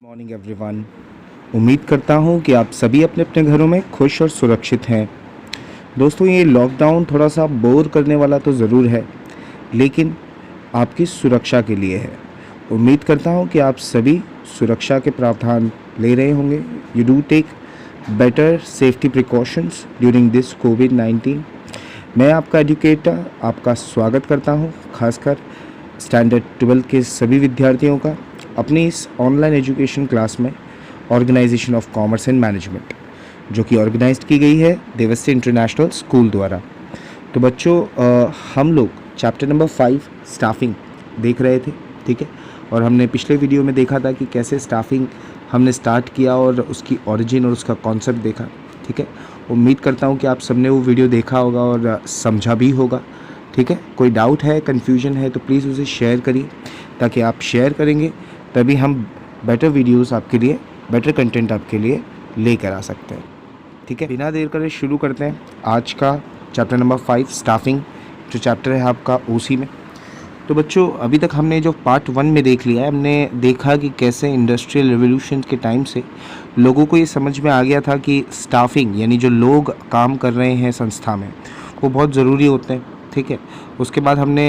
Morning everyone. उम्मीद करता हूँ कि आप सभी अपने अपने घरों में खुश और सुरक्षित हैं। दोस्तों, ये लॉकडाउन थोड़ा सा बोर करने वाला तो ज़रूर है, लेकिन आपकी सुरक्षा के लिए है। उम्मीद करता हूँ कि आप सभी सुरक्षा के प्रावधान ले रहे होंगे। You do take better safety precautions during this कोविड-19। मैं आपका एजुकेटर आपका स्वागत करता हूँ, खासकर स्टैंडर्ड 12 के सभी विद्यार्थियों का अपनी इस ऑनलाइन एजुकेशन क्लास में organisation of commerce and management, जो कि ऑर्गेनाइज्ड की गई है देवस्ती इंटरनेशनल स्कूल द्वारा। तो बच्चों, हम लोग चैप्टर नंबर 5 स्टाफिंग देख रहे थे, ठीक है। और हमने पिछले वीडियो में देखा था कि कैसे स्टाफिंग हमने स्टार्ट किया और उसकी ओरिजिन और उसका कॉन्सेप्ट देखा, ठीक है। उम्मीद करता हूँ कि आप सबने वो वीडियो देखा होगा और समझा भी होगा, ठीक है। कोई डाउट है, कन्फ्यूजन है तो प्लीज़ उसे शेयर करिए, ताकि आप शेयर करेंगे तभी हम बेटर वीडियोस आपके लिए, बेटर कंटेंट आपके लिए लेकर आ सकते हैं, ठीक है। बिना देर करे शुरू करते हैं आज का चैप्टर नंबर 5 स्टाफिंग, जो चैप्टर है आपका ओसी में। तो बच्चों, अभी तक हमने जो पार्ट 1 में देख लिया है, हमने देखा कि कैसे इंडस्ट्रियल रिवोल्यूशन के टाइम से लोगों को ये समझ में आ गया था कि स्टाफिंग यानी जो लोग काम कर रहे हैं संस्था में, वो बहुत ज़रूरी होते हैं, ठीक है। उसके बाद हमने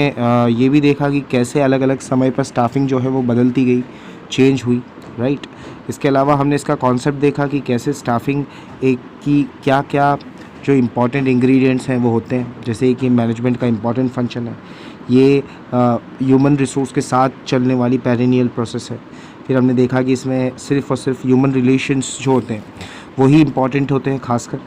ये भी देखा कि कैसे अलग अलग समय पर स्टाफिंग जो है वो बदलती गई, चेंज हुई, राइट। इसके अलावा हमने इसका कॉन्सेप्ट देखा कि कैसे स्टाफिंग एक की क्या क्या जो इम्पॉर्टेंट इंग्रेडिएंट्स हैं वो होते हैं, जैसे कि मैनेजमेंट का इम्पॉर्टेंट फंक्शन है, ये ह्यूमन रिसोर्स के साथ चलने वाली पेरिनियल प्रोसेस है। फिर हमने देखा कि इसमें सिर्फ़ और सिर्फ ह्यूमन रिलेशंस जो होते हैं वही इम्पॉर्टेंट होते हैं खासकर।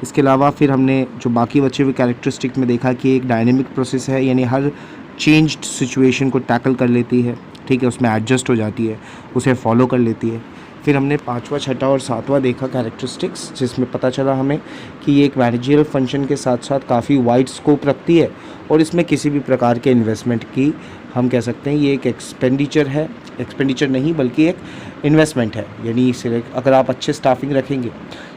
इसके अलावा फिर हमने जो बाकी बचे हुए कैरेक्टरिस्टिक में देखा कि एक डायनेमिक प्रोसेस है, यानी हर चेंज्ड सिचुएशन को टैकल कर लेती है, ठीक है, उसमें एडजस्ट हो जाती है, उसे फॉलो कर लेती है। फिर हमने 5वां, 6वां और 7वां देखा कैरेक्टरिस्टिक्स, जिसमें पता चला हमें कि ये एक मैनेजरियल फंक्शन के साथ साथ काफ़ी वाइड स्कोप रखती है और इसमें किसी भी प्रकार के इन्वेस्टमेंट की, हम कह सकते हैं ये एक एक्सपेंडिचर है, एक्सपेंडिचर नहीं बल्कि एक इन्वेस्टमेंट है। यानी सिर्फ अगर आप अच्छे स्टाफिंग रखेंगे,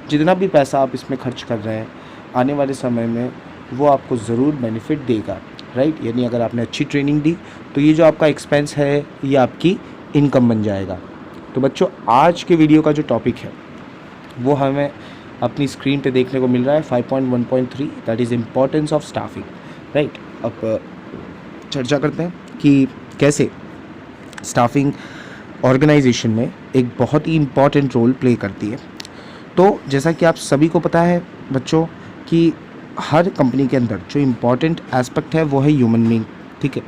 जितना भी पैसा आप इसमें खर्च कर रहे हैं, आने वाले समय में वो आपको ज़रूर बेनिफिट देगा, राइट। यानी अगर आपने अच्छी ट्रेनिंग दी तो ये जो आपका एक्सपेंस है ये आपकी इनकम बन जाएगा। तो बच्चों, आज के वीडियो का जो टॉपिक है वो हमें अपनी स्क्रीन पे देखने को मिल रहा है 5.1.3, that is importance of staffing, right. अब चर्चा करते हैं कि कैसे स्टाफिंग ऑर्गेनाइजेशन में एक बहुत ही इम्पॉर्टेंट रोल प्ले करती है। तो जैसा कि आप सभी को पता है बच्चों कि हर कंपनी के अंदर जो इम्पॉर्टेंट एस्पेक्ट है वो है ह्यूमन बीइंग, ठीक है।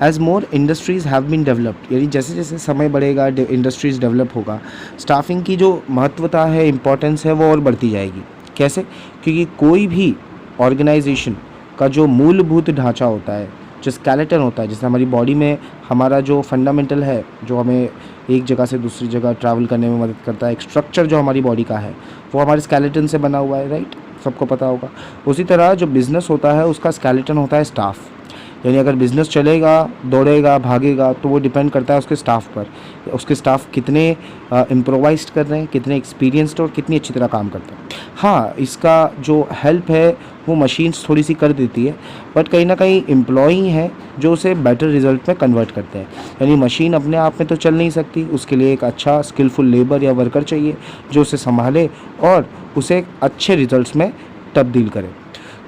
As more industries have been developed, यानी जैसे जैसे समय बढ़ेगा, इंडस्ट्रीज़ डेवलप होगा, स्टाफिंग की जो महत्वता है, इम्पॉर्टेंस है, वो और बढ़ती जाएगी। कैसे? क्योंकि कोई भी ऑर्गेनाइजेशन का जो मूलभूत ढांचा होता है, जो स्केलेटन होता है, जैसे हमारी बॉडी में हमारा जो फंडामेंटल है, जो हमें एक जगह से दूसरी जगह ट्रैवल करने में मदद करता है, एक स्ट्रक्चर जो हमारी बॉडी का है वो हमारे स्केलेटन से बना हुआ है, राइट, सबको पता होगा। उसी तरह जो बिज़नेस होता है उसका स्केलेटन होता है स्टाफ। यानी अगर बिज़नेस चलेगा, दौड़ेगा, भागेगा तो वो डिपेंड करता है उसके स्टाफ पर, उसके स्टाफ कितने इम्प्रोवाइज्ड कर रहे हैं, कितने एक्सपीरियंस्ड और कितनी अच्छी तरह काम करते हैं। हाँ, इसका जो हेल्प है वो मशीन्स थोड़ी सी कर देती है, बट कहीं ना कहीं एम्प्लॉई हैं जो उसे बेटर रिजल्ट में कन्वर्ट करते हैं। यानी मशीन अपने आप में तो चल नहीं सकती, उसके लिए एक अच्छा स्किलफुल लेबर या वर्कर चाहिए जो उसे संभाले और उसे अच्छे रिजल्ट्स में तब्दील करे।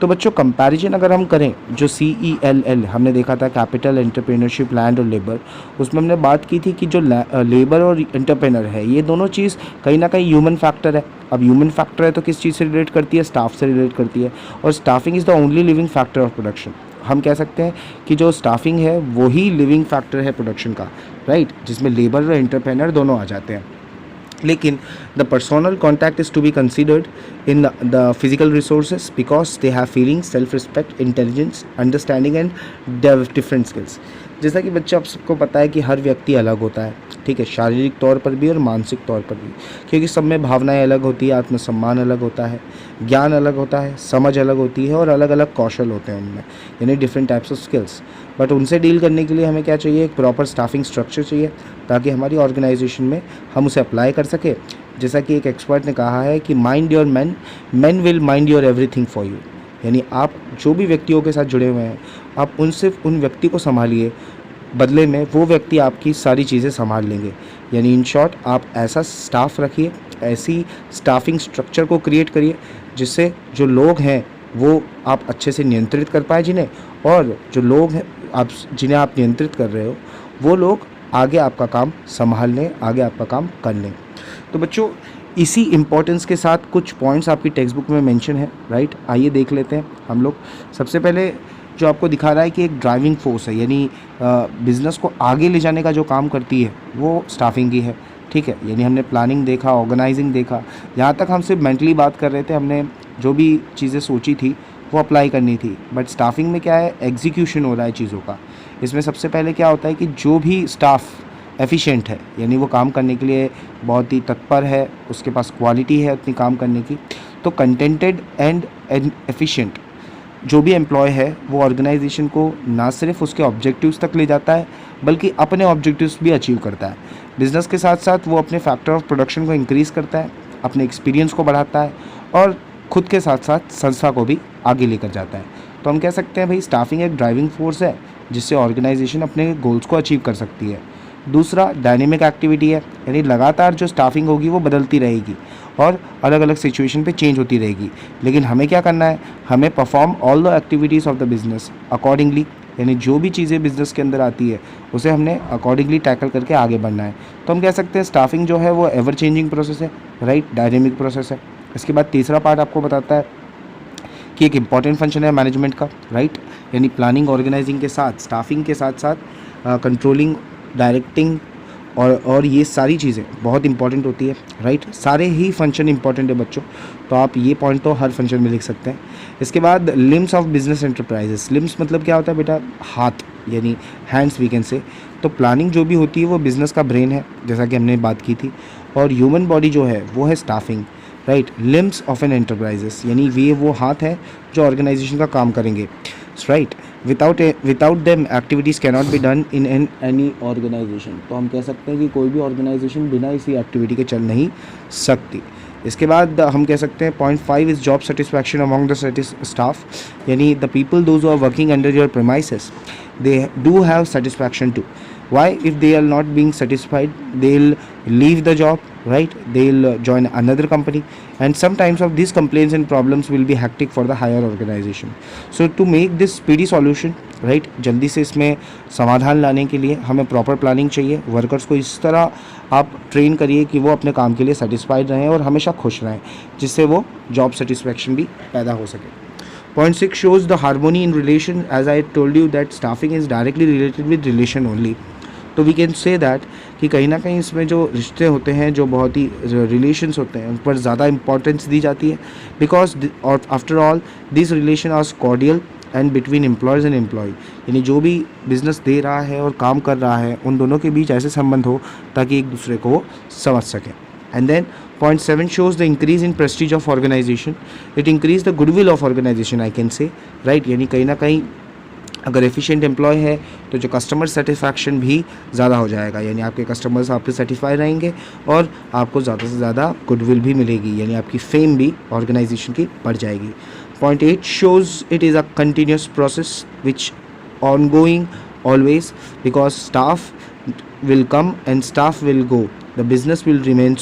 तो बच्चों, कंपैरिजन अगर हम करें, जो CELL हमने देखा था, कैपिटल, एंटरप्रेन्योरशिप, लैंड और लेबर, उसमें हमने बात की थी कि जो लेबर और एंटरप्रेनर है, ये दोनों चीज़ कहीं ना कहीं ह्यूमन फैक्टर है। अब ह्यूमन फैक्टर है तो किस चीज़ से रिलेट करती है? स्टाफ से रिलेट करती है। और staffing is the only living factor of production. हम कह सकते हैं कि जो स्टाफिंग है वही लिविंग फैक्टर है प्रोडक्शन का, राइट, जिसमें लेबर और एंटरप्रेनर दोनों आ जाते हैं। लेकिन the personal contact is to be considered in the physical resources because they have feelings, self respect, intelligence, understanding and different skills. जैसा कि बच्चे आप सबको पता है कि हर व्यक्ति अलग होता है, ठीक है, शारीरिक तौर पर भी और मानसिक तौर पर भी, क्योंकि सब में भावनाएं अलग होती है, आत्मसम्मान अलग होता है, ज्ञान अलग होता है, समझ अलग होती है और अलग अलग कौशल होते हैं उनमें, यानी different types of skills. But उनसे डील करने के लिए हमें क्या चाहिए? एक प्रॉपर स्टाफिंग स्ट्रक्चर चाहिए, ताकि हमारी ऑर्गेनाइजेशन में हम उसे अप्लाई कर सके। जैसा कि एक एक्सपर्ट ने कहा है कि mind your man, man will mind your everything for you. यानी आप जो भी व्यक्तियों के साथ जुड़े हुए हैं, आप उन सिर्फ उन व्यक्ति को संभालिए बदले में वो व्यक्ति आपकी सारी चीज़ें संभाल लेंगे। यानी इन शॉर्ट आप ऐसा स्टाफ रखिए, ऐसी स्टाफिंग स्ट्रक्चर को क्रिएट करिए जिससे जो लोग हैं वो आप अच्छे से नियंत्रित कर पाए जिन्हें, और जो लोग हैं आप जिन्हें आप नियंत्रित कर रहे हो वो लोग आगे आपका काम संभाल लें, आगे आपका काम कर लें। तो बच्चों इसी इम्पोर्टेंस के साथ कुछ पॉइंट्स आपकी टेक्स्ट बुक में मेंशन है, राइट। आइए देख लेते हैं हम लोग। सबसे पहले जो आपको दिखा रहा है कि एक ड्राइविंग फोर्स है, यानी बिज़नेस को आगे ले जाने का जो काम करती है वो स्टाफिंग की है, ठीक है। यानी हमने प्लानिंग देखा, ऑर्गेनाइजिंग देखा, यहाँ तक हम सिर्फ मेंटली बात कर रहे थे, हमने जो भी चीज़ें सोची थी वो अप्लाई करनी थी। बट स्टाफिंग में क्या है, एग्जीक्यूशन हो रहा है चीज़ों का। इसमें सबसे पहले क्या होता है कि जो भी स्टाफ एफिशिएंट है, यानी वो काम करने के लिए बहुत ही तत्पर है, उसके पास क्वालिटी है उतनी काम करने की, तो कंटेंटेड एंड एफिशिएंट जो भी एम्प्लॉय है वो ऑर्गेनाइजेशन को ना सिर्फ उसके ऑब्जेक्टिव्स तक ले जाता है बल्कि अपने ऑब्जेक्टिव्स भी अचीव करता है। बिज़नेस के साथ साथ वो अपने फैक्टर ऑफ प्रोडक्शन को इंक्रीज़ करता है, अपने एक्सपीरियंस को बढ़ाता है और खुद के साथ साथ संस्था को भी आगे लेकर जाता है। तो हम कह सकते हैं भाई स्टाफिंग एक ड्राइविंग फोर्स है जिससे ऑर्गेनाइजेशन अपने गोल्स को अचीव कर सकती है। दूसरा डायनेमिक एक्टिविटी है, यानी लगातार जो स्टाफिंग होगी वो बदलती रहेगी और अलग अलग सिचुएशन पे चेंज होती रहेगी, लेकिन हमें क्या करना है, हमें perform all the activities of the business accordingly, यानी जो भी चीज़ें बिज़नेस के अंदर आती है उसे हमने अकॉर्डिंगली टैकल करके आगे बढ़ना है। तो हम कह सकते हैं स्टाफिंग जो है वो एवर चेंजिंग प्रोसेस है, राइट, डायनेमिक प्रोसेस है। इसके बाद तीसरा पार्ट आपको बताता है कि एक इम्पॉर्टेंट फंक्शन है मैनेजमेंट का, राइट, यानी प्लानिंग ऑर्गेनाइजिंग के साथ स्टाफिंग के साथ साथ कंट्रोलिंग, डायरेक्टिंग और ये सारी चीज़ें बहुत इंपॉर्टेंट होती है, राइट। सारे ही फंक्शन इंपॉर्टेंट है बच्चों, तो आप ये पॉइंट तो हर फंक्शन में लिख सकते हैं। इसके बाद limbs of business enterprises. Limbs मतलब क्या होता है बेटा, हाथ, यानी हैंड्स वी कैन से। तो प्लानिंग जो भी होती है वो बिज़नेस का ब्रेन है, जैसा कि हमने बात की थी, और ह्यूमन बॉडी जो है वो है staffing, right. Limbs of an enterprises यानी वे वो हाथ है जो ऑर्गेनाइजेशन का काम करेंगे, right. Without them activities can not be done in any organisation. तो हम कह सकते हैं कि कोई भी ऑर्गेनाइजेशन बिना इसी एक्टिविटी के चल नहीं सकती। इसके बाद हम कह सकते हैं point 5 is job satisfaction among the staff, यानी the people those who are working under your premises they do have satisfaction too. Why? If they are not being satisfied, they'll leave the job, right? They'll join another company, and sometimes of these complaints and problems will be hectic for the higher organization. So to make this speedy solution, right, जल्दी से इसमें समाधान लाने के लिए हमें proper planning चाहिए। Workers को इस तरह आप ट्रेन करिए कि वो अपने काम के लिए सेटिस्फाइड रहें और हमेशा खुश रहें, जिससे वो जॉब सेटिस्फैक्शन भी पैदा हो सके। Point 6 shows the harmony in relation. As I told you that staffing is directly related with relation only. तो वी कैन से दैट कि कहीं ना कहीं इसमें जो रिश्ते होते हैं, जो बहुत ही रिलेशंस होते हैं, उन पर ज़्यादा इंपॉर्टेंस दी जाती है, because after all this relation are cordial and between employees and employ, यानी जो भी बिज़नेस दे रहा है और काम कर रहा है उन दोनों के बीच ऐसे संबंध हो ताकि एक दूसरे को समझ सकें। And then point 7 shows the increase in prestige of organization. It increase the goodwill of organization, I can say, right, यानी कहीं ना कहीं अगर एफिशिएंट एम्प्लॉय है तो जो कस्टमर सेटिस्फैक्शन भी ज़्यादा हो जाएगा, यानी आपके कस्टमर्स आपके सेटिस्फाई रहेंगे और आपको ज़्यादा से ज़्यादा गुडविल भी मिलेगी, यानी आपकी फेम भी ऑर्गेनाइजेशन की बढ़ जाएगी। Point 8 shows it is a continuous process which ongoing always, because staff will come and staff will go, the business will remain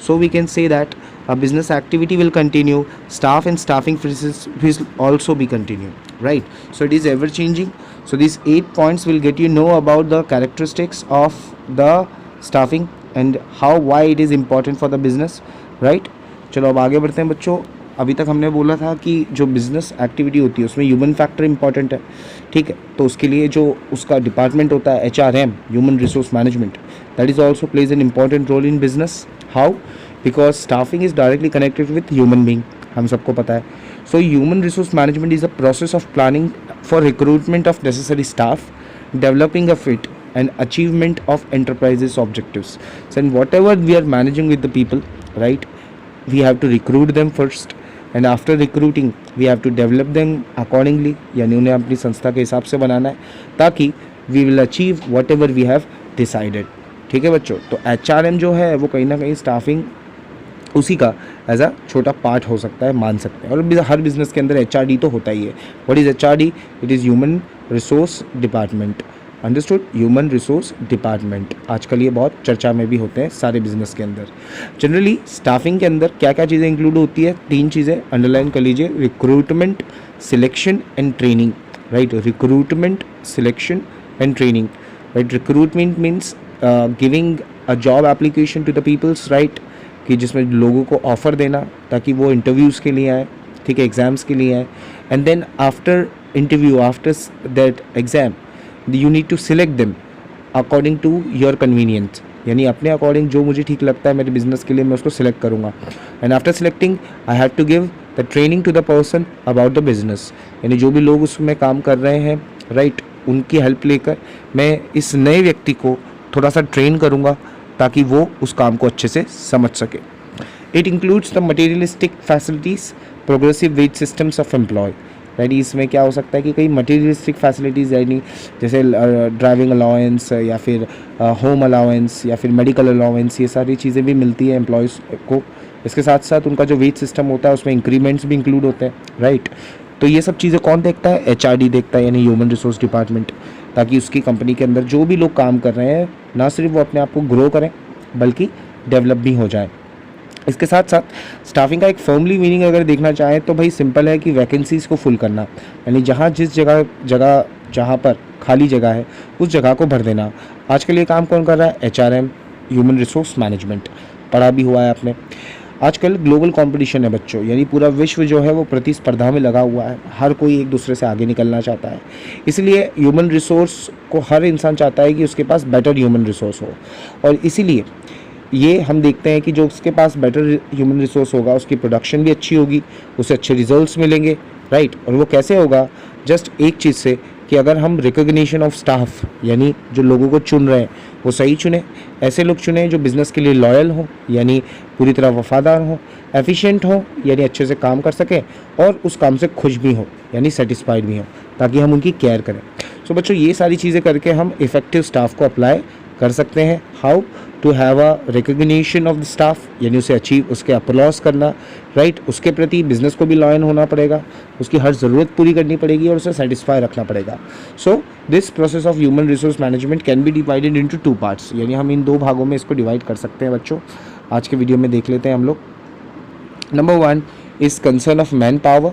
so we can say that a business activity will continue, staff and staffing process will also be continue, right. So it is ever changing. So these 8 points will get you know about the characteristics of the staffing and why it is important for the business, right. चलो अब आगे बढ़ते हैं बच्चों। अभी तक हमने बोला था कि जो बिज़नेस एक्टिविटी होती है उसमें ह्यूमन फैक्टर इंपॉर्टेंट है, ठीक है। तो उसके लिए जो उसका डिपार्टमेंट होता है HRM, human resource management, that is also plays an important role in business. How? Because staffing is directly connected with human being, हम सबको पता है। So human resource management is a process of planning for recruitment of necessary staff, developing a fit and achievement of enterprises objectives. So and whatever we are managing with the people, right, we have to recruit them first, and after recruiting we have to develop them accordingly, यानी उन्हें अपनी संस्था के हिसाब से बनाना है ताकि we will achieve whatever we have decided, ठीक है बच्चों। तो HRM जो है वो कहीं ना कहीं स्टाफिंग उसी का एज अ छोटा पार्ट हो सकता है, मान सकते हैं। और हर बिज़नेस के अंदर HRD तो होता ही है। What is HRD? It is human resource department, understood? Human resource department आजकल ये बहुत चर्चा में भी होते हैं सारे बिजनेस के अंदर। जनरली स्टाफिंग के अंदर क्या क्या चीज़ें इंक्लूड होती है? 3 चीज़ें अंडरलाइन कर लीजिए, recruitment, selection and training, right? Recruitment, selection and training, right? Recruitment means giving a job application to the peoples, right? कि जिसमें लोगों को ऑफ़र देना ताकि वो इंटरव्यूज़ के लिए आए, ठीक है, एग्ज़ाम्स के लिए आए। And then after interview, after that exam, you need to select them according to your convenience, यानी अपने अकॉर्डिंग जो मुझे ठीक लगता है मेरे बिजनेस के लिए मैं उसको सिलेक्ट करूँगा। And after selecting I have to give the training to the person about the business, यानी जो भी लोग उसमें काम कर रहे हैं, राइट, उनकी हेल्प लेकर मैं इस नए व्यक्ति को थोड़ा सा ट्रेन करूँगा ताकि वो उस काम को अच्छे से समझ सके। It includes the materialistic facilities, progressive wage systems of employ, right? इसमें क्या हो सकता है कि कई मटेरियलिस्टिक फैसिलिटीज़, यानी जैसे ड्राइविंग अलाउंस या फिर होम अलाउंस या फिर मेडिकल अलाउंस, ये सारी चीज़ें भी मिलती है एम्प्लॉयज़ को। इसके साथ साथ उनका जो वेज सिस्टम होता है उसमें इंक्रीमेंट्स भी इंक्लूड होते हैं, राइट? तो ये सब चीज़ें कौन देखता है? HRD देखता है, यानी ह्यूमन रिसोर्स डिपार्टमेंट, ताकि उसकी कंपनी के अंदर जो भी लोग काम कर रहे हैं ना सिर्फ वो अपने आप को ग्रो करें बल्कि डेवलप भी हो जाए। इसके साथ साथ स्टाफिंग का एक फर्मली मीनिंग अगर देखना चाहें तो भाई सिंपल है कि वैकेंसीज़ को फुल करना, यानी जिस जगह जहाँ पर खाली जगह है उस जगह को भर देना। आजकल ये काम कौन कर रहा है? HRM, ह्यूमन रिसोर्स मैनेजमेंट, पढ़ा भी हुआ है आपने। आजकल ग्लोबल कंपटीशन है बच्चों, यानी पूरा विश्व जो है वो प्रतिस्पर्धा में लगा हुआ है, हर कोई एक दूसरे से आगे निकलना चाहता है। इसलिए ह्यूमन रिसोर्स को हर इंसान चाहता है कि उसके पास बेटर ह्यूमन रिसोर्स हो, और इसीलिए ये हम देखते हैं कि जो उसके पास बेटर ह्यूमन रिसोर्स होगा उसकी प्रोडक्शन भी अच्छी होगी, उसे अच्छे रिजल्ट्स मिलेंगे, राइट? और वो कैसे होगा? जस्ट एक चीज़ से कि अगर हम रिकॉग्निशन ऑफ स्टाफ, यानी जो लोगों को चुन रहे हैं वो सही चुने, ऐसे लोग चुने जो बिज़नेस के लिए लॉयल हों, यानी पूरी तरह वफादार हों, एफिशिएंट हों, यानी अच्छे से काम कर सकें, और उस काम से खुश भी हों, यानी सेटिस्फाइड भी हों, ताकि हम उनकी केयर करें। सो बच्चों, ये सारी चीज़ें करके हम इफ़ेक्टिव स्टाफ को अप्लाई कर सकते हैं। How? To have a recognition of the staff, यानी उसे अचीव, उसके अपलॉस करना, राइट? उसके प्रति बिजनेस को भी लॉयल होना पड़ेगा, उसकी हर ज़रूरत पूरी करनी पड़ेगी और उसे सेटिस्फाई रखना पड़ेगा। So this process of human resource management can be divided into 2 parts, यानी हम इन 2 भागों में इसको डिवाइड कर सकते हैं बच्चों। आज के वीडियो में देख लेते हैं हम लोग। Number 1 is concern of man power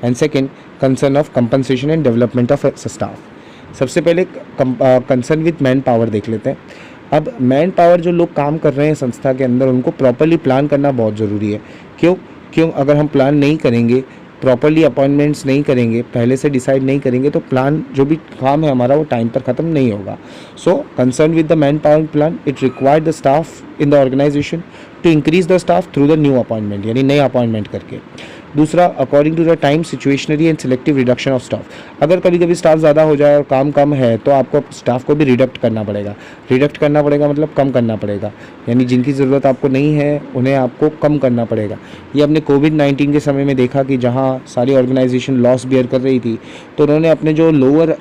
and second concern of compensation and development of staff. सबसे पहले कंसर्न विद मैन पावर देख लेते हैं। अब मैन पावर, जो लोग काम कर रहे हैं संस्था के अंदर, उनको प्रॉपर्ली प्लान करना बहुत ज़रूरी है। क्यों? अगर हम प्लान नहीं करेंगे, प्रॉपर्ली अपॉइंटमेंट्स नहीं करेंगे, पहले से डिसाइड नहीं करेंगे, तो प्लान जो भी काम है हमारा वो टाइम पर ख़त्म नहीं होगा। So concern with the man power plan, it required the staff in the organization to increase the staff through the new appointment, यानी नए अपॉइंटमेंट करके। दूसरा, according to the time, situationary and selective reduction of staff. अगर कभी कभी staff ज़्यादा हो जाए और काम कम है तो आपको स्टाफ को भी रिडक्ट करना पड़ेगा। रिडक्ट करना पड़ेगा मतलब कम करना पड़ेगा, यानी जिनकी ज़रूरत आपको नहीं है उन्हें आपको कम करना पड़ेगा। ये अपने कोविड-19 के समय में देखा कि जहाँ सारी ऑर्गेनाइजेशन लॉस बियर कर रही थी तो उन्होंने अपने जो लोअर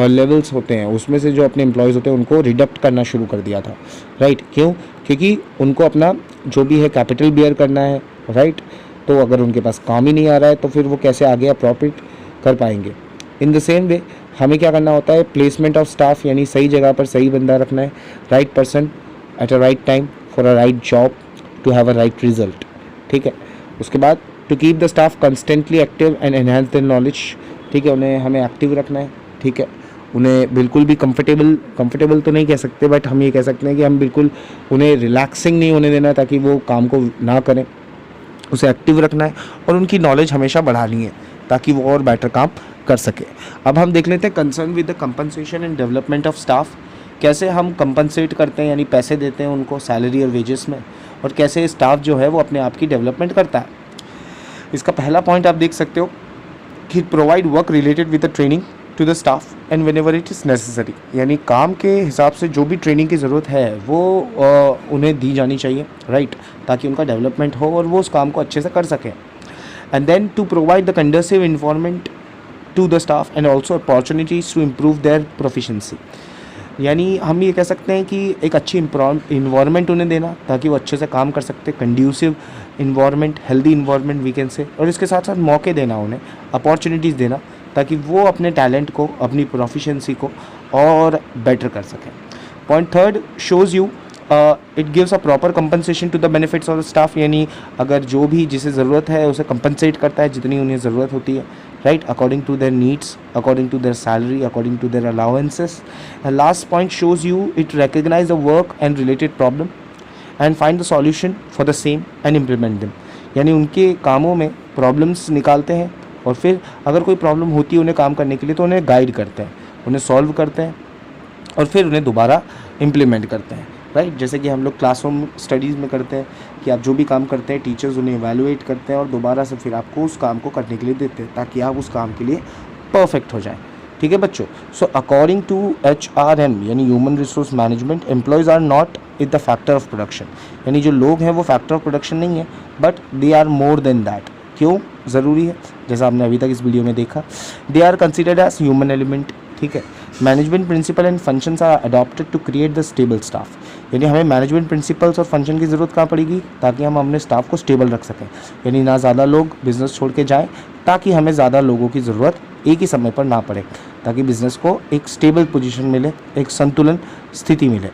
लेवल्स होते हैं उसमें से जो अपने एम्प्लॉयज़ होते हैं उनको रिडक्ट करना शुरू कर दिया था, राइट? क्यों? क्योंकि उनको अपना जो भी है कैपिटल बियर करना है, राइट? तो अगर उनके पास काम ही नहीं आ रहा है तो फिर वो कैसे आगे प्रॉफिट कर पाएंगे। इन द सेम वे हमें क्या करना होता है? प्लेसमेंट ऑफ स्टाफ, यानी सही जगह पर सही बंदा रखना है, right person at a right time for a right job to have a right result, ठीक है? उसके बाद to keep the staff constantly active and enhance their knowledge, ठीक है? उन्हें हमें एक्टिव रखना है, ठीक है? उन्हें बिल्कुल भी कंफर्टेबल तो नहीं कह सकते, बट हम ये कह सकते हैं कि हम बिल्कुल उन्हें रिलैक्सिंग नहीं होने देना ताकि वो काम को ना करें, उसे एक्टिव रखना है और उनकी नॉलेज हमेशा बढ़ानी है ताकि वो और बेटर काम कर सके। अब हम देख लेते हैं concern with the compensation and development of staff. कैसे हम कंपनसेट करते हैं, यानी पैसे देते हैं उनको सैलरी और वेजेस में, और कैसे स्टाफ जो है वो अपने आप की डेवलपमेंट करता है। इसका पहला पॉइंट आप देख सकते हो कि provide work related with the training to the staff and whenever it is necessary, यानी काम के हिसाब से जो भी ट्रेनिंग की ज़रूरत है वो उन्हें दी जानी चाहिए, राइट? ताकि उनका डेवलपमेंट हो और वो उस काम को अच्छे से कर सकें। And then to provide the conducive environment to the staff and also opportunities to improve their proficiency, यानी हम ये कह सकते हैं कि एक अच्छी इन्वायरमेंट उन्हें देना ताकि वो अच्छे से काम कर सकते, conducive environment, healthy environment we can say, और इसके साथ साथ मौके देना, उन्हें अपॉर्चुनिटीज़ देना ताकि वो अपने टैलेंट को, अपनी प्रोफिशिएंसी को और बेटर कर सकें। Point third shows you it gives a proper compensation to the benefits of the staff, यानी अगर जो भी जिसे ज़रूरत है उसे कंपनसेट करता है जितनी उन्हें ज़रूरत होती है, right, according to their needs, according to their salary, according to their allowances. Last point shows you it recognise the work and related problem and find the solution for the same and implement them, यानी उनके कामों में problems निकालते हैं और फिर अगर कोई प्रॉब्लम होती है उन्हें काम करने के लिए तो उन्हें गाइड करते हैं, उन्हें सॉल्व करते हैं और फिर उन्हें दोबारा इम्प्लीमेंट करते हैं, राइट। जैसे कि हम लोग क्लासरूम स्टडीज़ में करते हैं कि आप जो भी काम करते हैं टीचर्स उन्हें इवैल्यूएट करते हैं और दोबारा से फिर आपको उस काम को करने के लिए देते हैं ताकि आप उस काम के लिए परफेक्ट हो जाएं, ठीक है बच्चों। सो अकॉर्डिंग टू HRM यानी human resource management, employees are not in the factor of production, यानी जो लोग हैं वो फैक्टर ऑफ प्रोडक्शन नहीं है, but they are more than that. क्यों ज़रूरी है, जैसा आपने अभी तक इस वीडियो में देखा, they are considered as human element, ठीक है। Management principle and functions are adopted to create the stable staff, यानी हमें मैनेजमेंट प्रिंसिपल्स और फंक्शन की ज़रूरत कहाँ पड़ेगी, ताकि हम अपने स्टाफ को स्टेबल रख सकें, यानी ना ज़्यादा लोग बिज़नेस छोड़ के जाएँ, ताकि हमें ज़्यादा लोगों की ज़रूरत एक ही समय पर ना पड़े, ताकि बिज़नेस को एक स्टेबल पोजीशन मिले, एक संतुलन स्थिति मिले।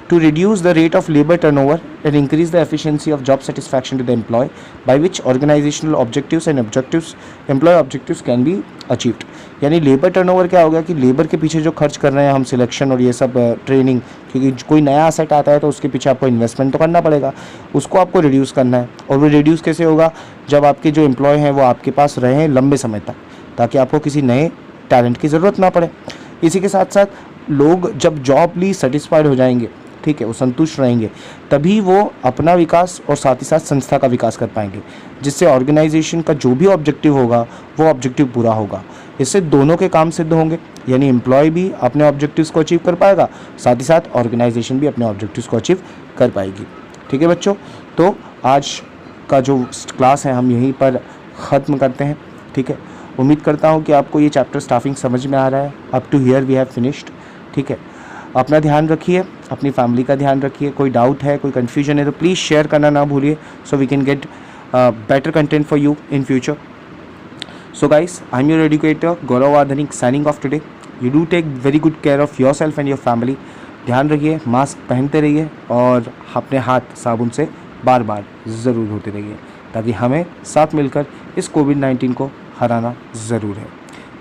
To reduce the rate of labor turnover and increase the efficiency of job satisfaction to the employee, by which organizational objectives and employee objectives can be achieved। यानी लेबर टर्नओवर क्या हो गया कि लेबर के पीछे जो खर्च कर रहे हैं हम सिलेक्शन और ये सब ट्रेनिंग, क्योंकि कोई नया एसेट आता है तो उसके पीछे आपको इन्वेस्टमेंट तो करना पड़ेगा, उसको आपको रिड्यूस करना है। और वो रिड्यूस कैसे होगा, जब आपके जो एम्प्लॉय हैं वो आपके पास रहें लंबे समय तक, ताकि आपको किसी नए टैलेंट की ज़रूरत ना पड़े। इसी के साथ साथ लोग जब जॉबली सेटिस्फाइड हो जाएंगे, ठीक है, वो संतुष्ट रहेंगे, तभी वो अपना विकास और साथ ही साथ संस्था का विकास कर पाएंगे, जिससे ऑर्गेनाइजेशन का जो भी ऑब्जेक्टिव होगा वो ऑब्जेक्टिव पूरा होगा। इससे दोनों के काम सिद्ध होंगे, यानी एम्प्लॉय भी अपने ऑब्जेक्टिव्स को अचीव कर पाएगा, साथ ही साथ ऑर्गेनाइजेशन भी अपने ऑब्जेक्टिव्स को अचीव कर पाएगी, ठीक है बच्चों। तो आज का जो क्लास है हम यहीं पर ख़त्म करते हैं, ठीक है। उम्मीद करता हूँ कि आपको ये चैप्टर स्टाफिंग समझ में आ रहा है। Up to here we have finished, ठीक है। अपना ध्यान रखिए, अपनी फैमिली का ध्यान रखिए। कोई डाउट है, कोई कन्फ्यूजन है तो प्लीज़ शेयर करना ना भूलिए, so we can get better content for you in future. So guys, I am your educator Gaurav Wadhnik signing off today. You do take very good care of yourself and your family. ध्यान रखिए, mask पहनते रहिए और अपने हाथ साबुन से बार बार ज़रूर धोते रहिए, ताकि हमें साथ मिलकर इस कोविड-19 को हराना ज़रूर है।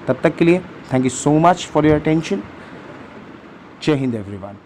तब तक के लिए thank you so much for your attention. जय हिंद एवरीवन।